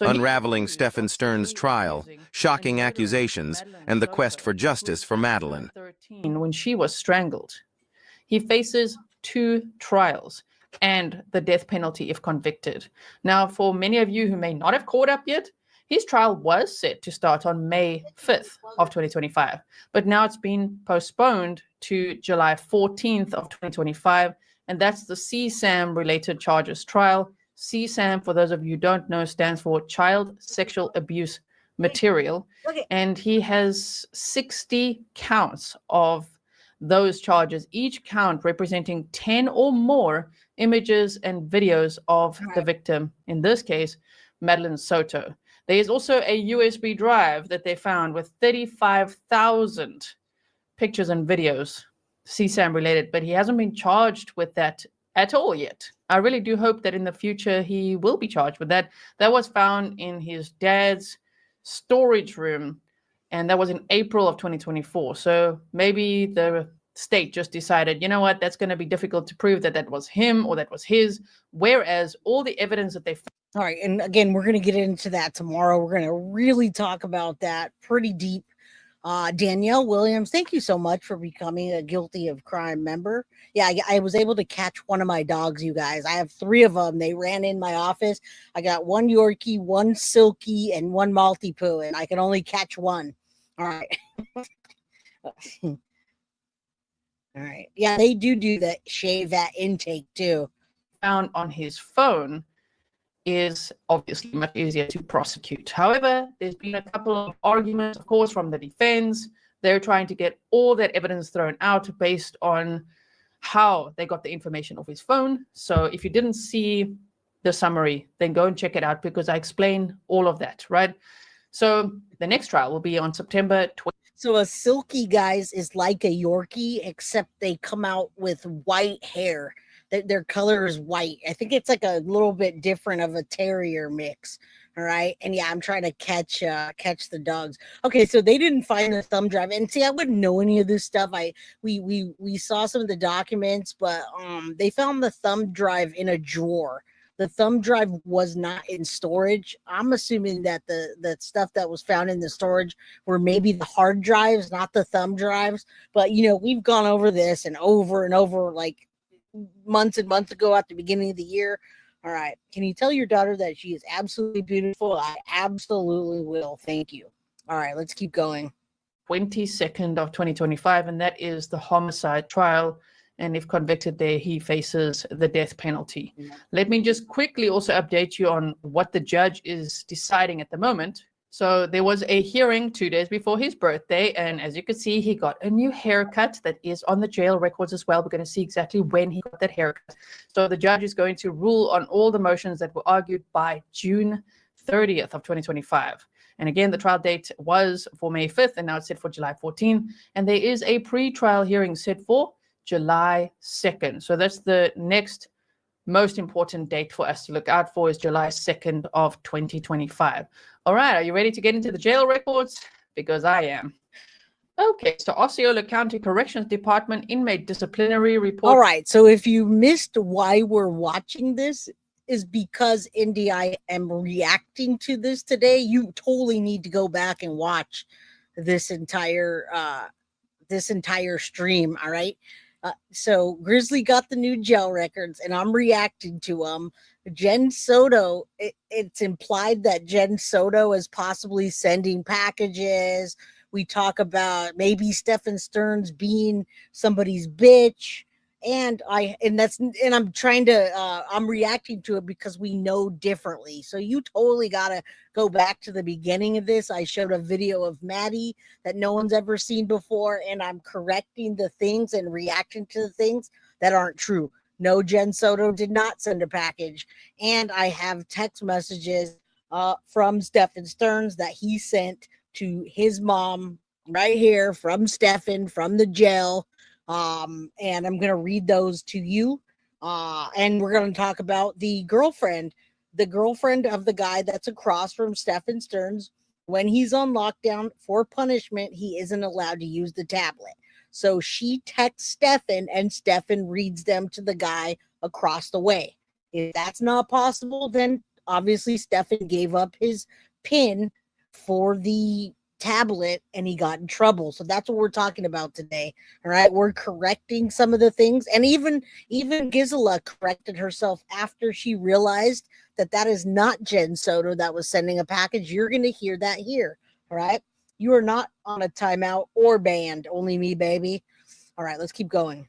unraveling Stephen Stern's trial, shocking accusations, and the quest for justice for Madeline. When she was strangled. He faces 2 trials and the death penalty if convicted. Now, for many of you who may not have caught up yet, his trial was set to start on May 5th of 2025, but now it's been postponed to July 14th of 2025, and that's the CSAM-related charges trial. CSAM, for those of you who don't know, stands for Child Sexual Abuse Material, and he has 60 counts of those charges, each count representing 10 or more images and videos of the victim, in this case, Madeline Soto. There is also a USB drive that they found with 35,000 pictures and videos, CSAM related, but he hasn't been charged with that at all yet. I really do hope that in the future he will be charged with that. That was found in his dad's storage room, and that was in April of 2024. So maybe the state just decided, you know what, that's going to be difficult to prove that that was him or that was his, whereas all the evidence that they found. All right, and again, we're going to get into that tomorrow. We're going to really talk about that pretty deep. Danielle Williams, thank you so much for becoming a guilty of crime member. Yeah, I was able to catch one of my dogs, you guys. I have 3 of them. They ran in my office. I got 1 Yorkie, 1 Silky, and 1 Maltipoo, and I can only catch 1. All right. All right. Yeah, they do that shave that intake too. Found on his phone is obviously much easier to prosecute. However, there's been a couple of arguments, of course, from the defense. They're trying to get all that evidence thrown out based on how they got the information off his phone. So if you didn't see the summary, then go and check it out because I explain all of that, right? So the next trial will be on September 20th. So a Silky, guys, is like a Yorkie, except they come out with white hair. Their color is white. I think it's like a little bit different of a terrier mix. All right. And yeah, I'm trying to catch the dogs. Okay, so they didn't find the thumb drive. And see, I wouldn't know any of this stuff. We saw some of the documents, but they found the thumb drive in a drawer. The thumb drive was not in storage. I'm assuming that the stuff that was found in the storage were maybe the hard drives, not the thumb drives. But you know, we've gone over this and over, like months and months ago at the beginning of the year. All right. Can you tell your daughter that she is absolutely beautiful? I absolutely will. Thank you. All right, let's keep going. 22nd of 2025, and that is the homicide trial. And if convicted there, he faces the death penalty. Let me just quickly also update you on what the judge is deciding at the moment. So there was a hearing 2 days before his birthday, and as you can see, he got a new haircut that is on the jail records as well. We're going to see exactly when he got that haircut. So the judge is going to rule on all the motions that were argued by June 30th of 2025. And again, the trial date was for May 5th, and now it's set for July 14th. And there is a pre-trial hearing set for July 2nd. So that's the next most important date for us to look out for, is July 2nd of 2025. All right, are you ready to get into the jail records? Because I am. Okay, so Osceola County Corrections Department inmate disciplinary report. All right, so if you missed why we're watching this, is because Indy, I am reacting to this today. You totally need to go back and watch this entire stream. All right. So Grizzly got the new jail records, and I'm reacting to them. Jen Soto, it's implied that Jen Soto is possibly sending packages. We talk about maybe Stephen Stearns being somebody's bitch. And I'm reacting to it because we know differently. So you totally got to go back to the beginning of this. I showed a video of Maddie that no one's ever seen before, and I'm correcting the things and reacting to the things that aren't true. No, Jen Soto did not send a package. And I have text messages from Stephen Stearns that he sent to his mom right here from Stephen, from the jail. And I'm going to read those to you. And we're going to talk about the girlfriend of the guy that's across from Stephen Stearns. When he's on lockdown for punishment, he isn't allowed to use the tablet. So she texts Stephen, and Stephen reads them to the guy across the way. If that's not possible, then obviously Stefan gave up his PIN for the tablet and he got in trouble. So that's what we're talking about today. All right, we're correcting some of the things, and even Gisela corrected herself after she realized that that is not Jen Soto that was sending a package. You're going to hear that here. All right, you are not on a timeout or banned. Only me, baby. All right, let's keep going.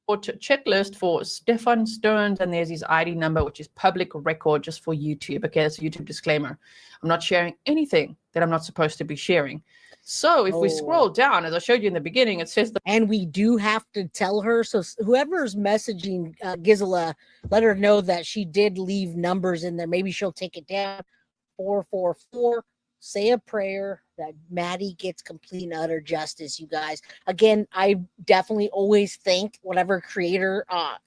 Checklist for Stefan Stearns, and there's his ID number, which is public record just for YouTube. Okay, that's a YouTube discllmer. I'm not sharing anything that I'm not supposed to be sharing. So if we scroll down, as I showed you in the beginning, it says and we do have to tell her. So whoever's messaging Gisela, let her know that she did leave numbers in there. Maybe she'll take it down. 444. Say a prayer that Maddie gets complete and utter justice, you guys. Again, I definitely always thank whatever creator,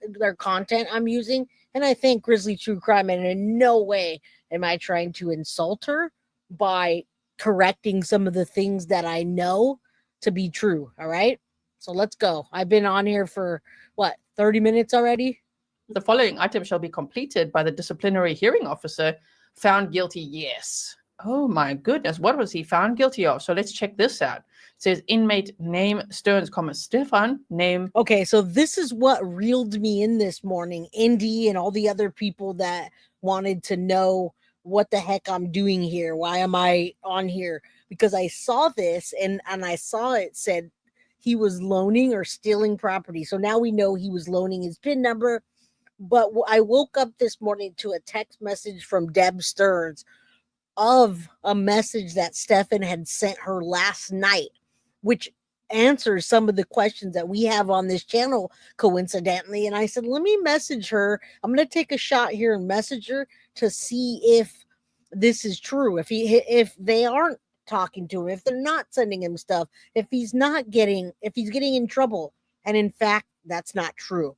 their content I'm using. And I thank Grizzly True Crime. And in no way am I trying to insult her by correcting some of the things that I know to be true. All right. So let's go. I've been on here for 30 minutes already. The following item shall be completed by the disciplinary hearing officer. Found guilty, yes. Oh my goodness, what was he found guilty of? So let's check this out. It says inmate name Stearns, Stefan name. Okay, so this is what reeled me in this morning. Indy and all the other people that wanted to know what the heck I'm doing here. Why am I on here? Because I saw this and I saw it said he was loaning or stealing property. So now we know he was loaning his PIN number. But I woke up this morning to a text message from Deb Stearns of a message that Stefan had sent her last night, which answers some of the questions that we have on this channel, coincidentally. And I said, let me message her. I'm going to take a shot here and message her to see if this is true. If they aren't talking to him, if they're not sending him stuff, if he's getting in trouble. And in fact, that's not true.